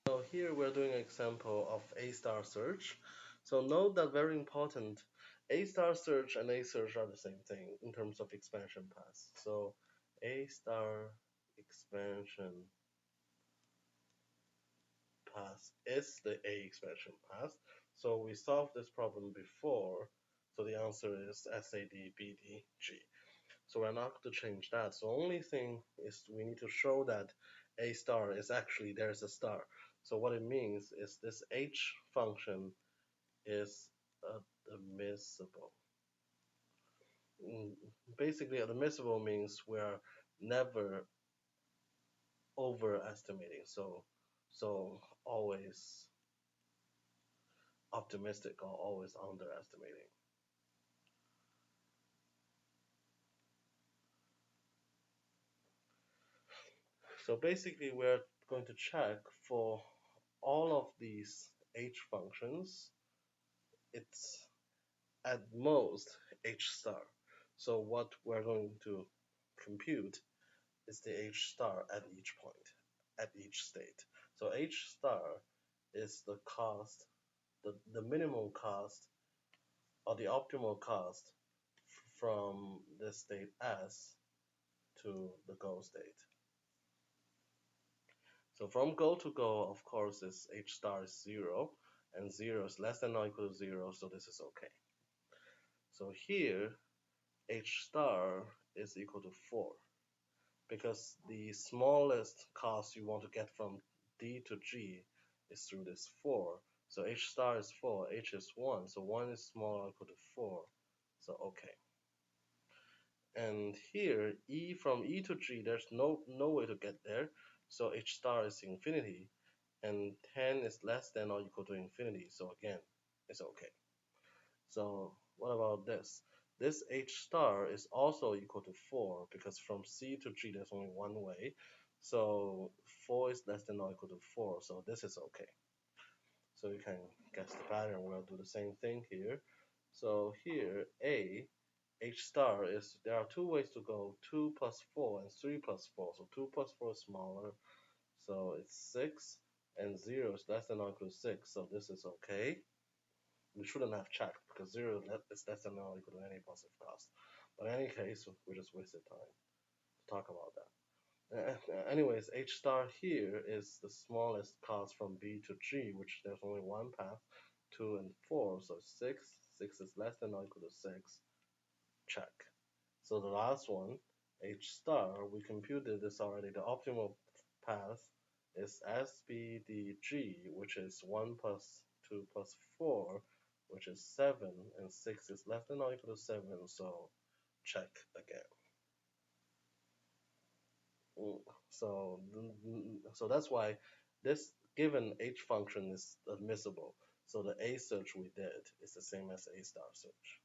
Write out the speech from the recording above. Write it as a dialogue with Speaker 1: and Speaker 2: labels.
Speaker 1: So here we're doing an example of A star search. So note that very important, A star search and A search are the same thing in terms of expansion paths. So A star expansion path is the A expansion path. So we solved this problem before. So the answer is SAD, BD, G. So we're not going to change that. So only thing is we need to show that A star is actually there's a star. So what it means is this H function is admissible. Mm, Basically, admissible means we're never overestimating. So always optimistic or always underestimating. So basically, we're going to check for all of these H functions. It's at most H star. So what we're going to compute is the H star at each point, at each state. So H star is the cost, the minimum cost or the optimal cost from the state S to the goal state. So from goal to goal, of course, is H star is 0, and 0 is less than or equal to 0, so this is okay. So here, H star is equal to 4, because the smallest cost you want to get from D to G is through this 4. So H star is 4, H is 1, so 1 is smaller or equal to 4, so okay. And here, from E to G, there's no way to get there, so H star is infinity, and 10 is less than or equal to infinity, so again, it's okay. So what about this? This H star is also equal to 4 because from C to G there's only one way. So 4 is less than or equal to 4, so this is okay. So you can guess the pattern. We'll do the same thing here. So here, H star is, there are two ways to go, 2 plus 4 and 3 plus 4. So 2 plus 4 is smaller, so it's 6, and 0 is less than or equal to 6, so this is okay. We shouldn't have checked because 0 is less than or equal to any positive cost. But in any case, we just wasted time to talk about that. Anyways, H star here is the smallest cost from B to G, which there's only one path, 2 and 4, so 6. 6 is less than or equal to 6. Check. So the last one, H star, we computed this already. The optimal path is SBDG, which is 1 plus 2 plus 4, which is 7, and 6 is less than or equal to 7, so check again. So, so that's why this given H function is admissible. So the A search we did is the same as A star search.